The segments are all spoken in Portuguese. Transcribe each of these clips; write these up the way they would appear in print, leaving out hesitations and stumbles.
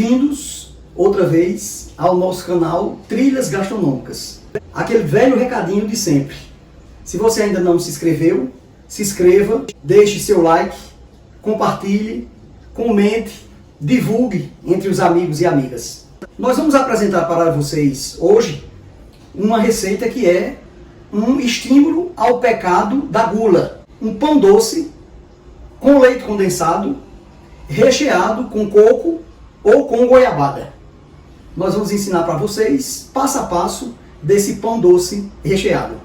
Bem-vindos outra vez ao nosso canal Trilhas Gastronômicas. Aquele velho recadinho de sempre. Se você ainda não se inscreveu, se inscreva, deixe seu like, compartilhe, comente, divulgue entre os amigos e amigas. Nós vamos apresentar para vocês hoje uma receita que é um estímulo ao pecado da gula. Um pão doce com leite condensado, recheado com coco ou com goiabada. Nós vamos ensinar para vocês passo a passo desse pão doce recheado.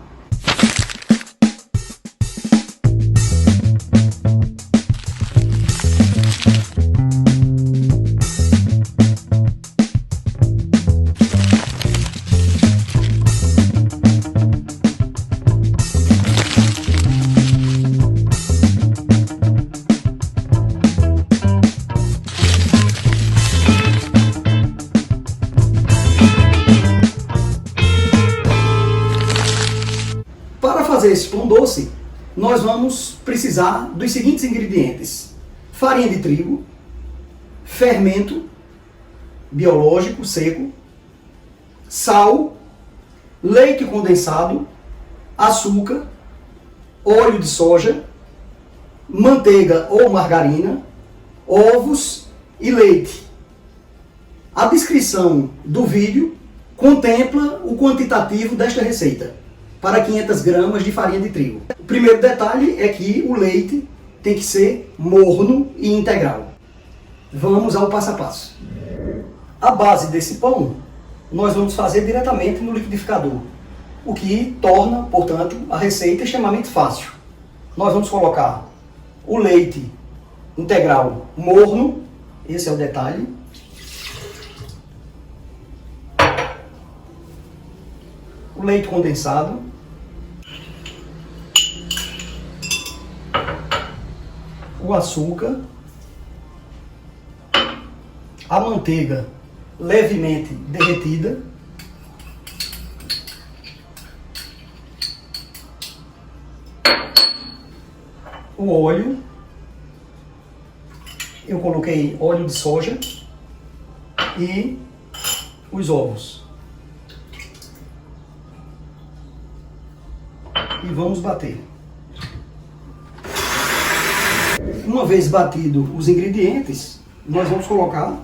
Para fazer esse pão doce, nós vamos precisar dos seguintes ingredientes: farinha de trigo, fermento biológico seco, sal, leite condensado, açúcar, óleo de soja, manteiga ou margarina, ovos e leite. A descrição do vídeo contempla o quantitativo desta receita para 500 gramas de farinha de trigo. O primeiro detalhe é que o leite tem que ser morno e integral. Vamos ao passo a passo. A base desse pão nós vamos fazer diretamente no liquidificador, o que torna, portanto, a receita extremamente fácil. Nós vamos colocar o leite integral morno, esse é o detalhe. O leite condensado, o açúcar, a manteiga levemente derretida, o óleo, eu coloquei óleo de soja e os ovos. E vamos bater. Uma vez batido os ingredientes, nós vamos colocar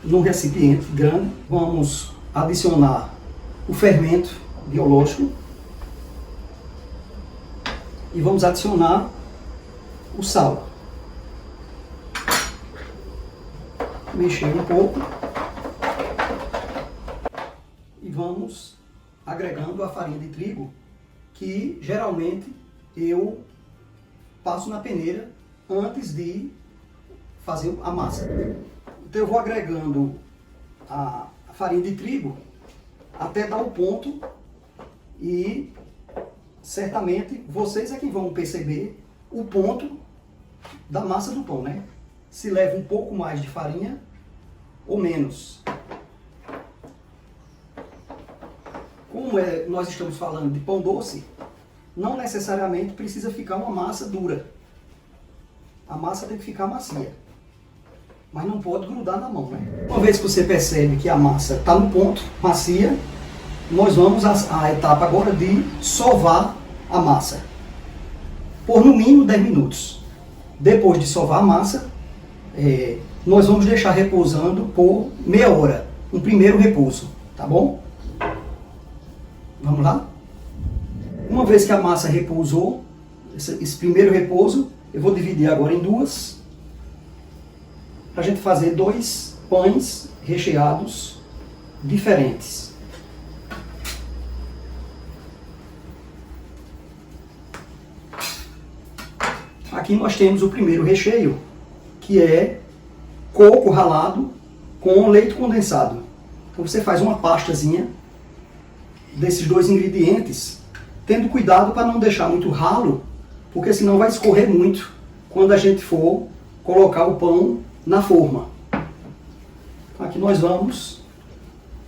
num recipiente grande. Vamos adicionar o fermento biológico e vamos adicionar o sal. Mexer um pouco e vamos agregando a farinha de trigo, que geralmente eu passo na peneira antes de fazer a massa. Então eu vou agregando a farinha de trigo até dar o ponto e certamente vocês é que vão perceber o ponto da massa do pão, né? Se leva um pouco mais de farinha ou menos. Como nós estamos falando de pão doce, não necessariamente precisa ficar uma massa dura. A massa tem que ficar macia, mas não pode grudar na mão, né? Uma vez que você percebe que a massa está no ponto, macia, nós vamos à etapa agora de sovar a massa, por no mínimo 10 minutos. Depois de sovar a massa, nós vamos deixar repousando por meia hora, um primeiro repouso, tá bom? Vamos lá? Uma vez que a massa repousou, esse primeiro repouso, eu vou dividir agora em duas, para a gente fazer dois pães recheados diferentes. Aqui nós temos o primeiro recheio, que é coco ralado com leite condensado. Então você faz uma pastazinha desses dois ingredientes, tendo cuidado para não deixar muito ralo, porque senão vai escorrer muito quando a gente for colocar o pão na forma. Aqui nós vamos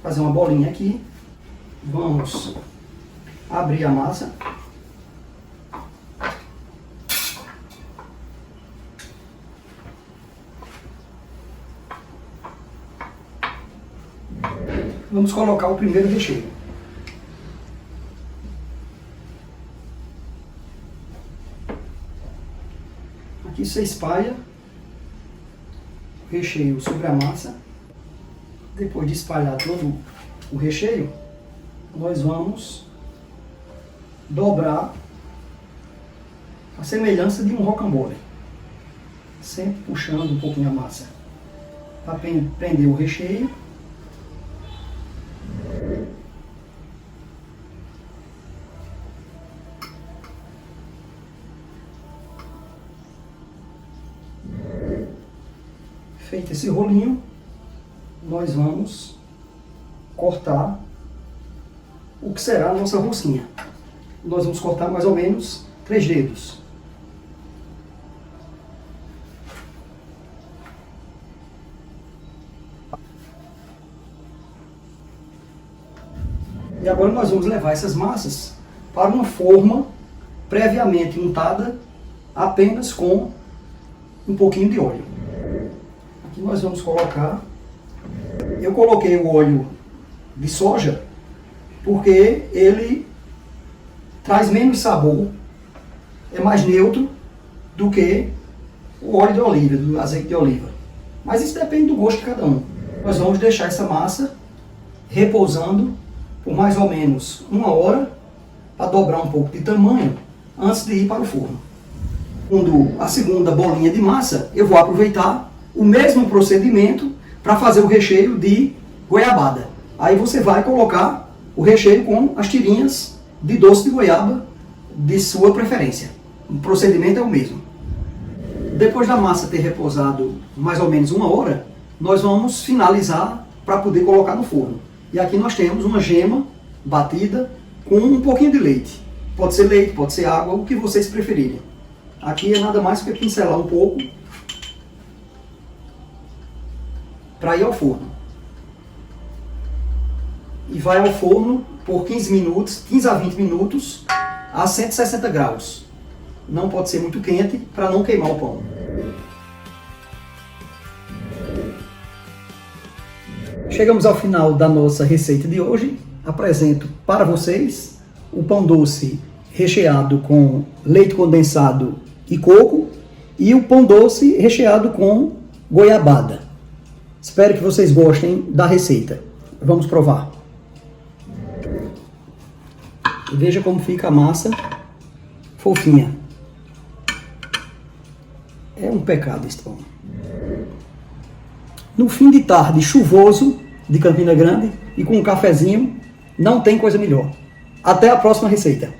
fazer uma bolinha aqui, vamos abrir a massa. Vamos colocar o primeiro recheio. Aqui você espalha o recheio sobre a massa. Depois de espalhar todo o recheio, nós vamos dobrar a semelhança de um rocambole, sempre puxando um pouquinho a massa para prender o recheio. Feito esse rolinho, nós vamos cortar o que será a nossa rosquinha. Nós vamos cortar mais ou menos 3 dedos. E agora nós vamos levar essas massas para uma forma previamente untada apenas com um pouquinho de óleo. Aqui nós vamos colocar, eu coloquei o óleo de soja porque ele traz menos sabor, é mais neutro do que o óleo de oliva, do azeite de oliva. Mas isso depende do gosto de cada um. Nós vamos deixar essa massa repousando por mais ou menos 1 hora para dobrar um pouco de tamanho antes de ir para o forno. Quando a segunda bolinha de massa, eu vou aproveitar o mesmo procedimento para fazer o recheio de goiabada. Aí você vai colocar o recheio com as tirinhas de doce de goiaba de sua preferência. O procedimento é o mesmo. Depois da massa ter repousado mais ou menos 1 hora, nós vamos finalizar para poder colocar no forno. E aqui nós temos uma gema batida com um pouquinho de leite. Pode ser leite, pode ser água, o que vocês preferirem. Aqui é nada mais que pincelar um pouco para ir ao forno. E vai ao forno por 15 minutos, 15 a 20 minutos, a 160 graus. Não pode ser muito quente para não queimar o pão. Chegamos ao final da nossa receita de hoje. Apresento para vocês o pão doce recheado com leite condensado e coco e o pão doce recheado com goiabada. Espero que vocês gostem da receita. Vamos provar. E veja como fica a massa fofinha. É um pecado esse pão. No fim de tarde chuvoso de Campina Grande e com um cafezinho, não tem coisa melhor. Até a próxima receita.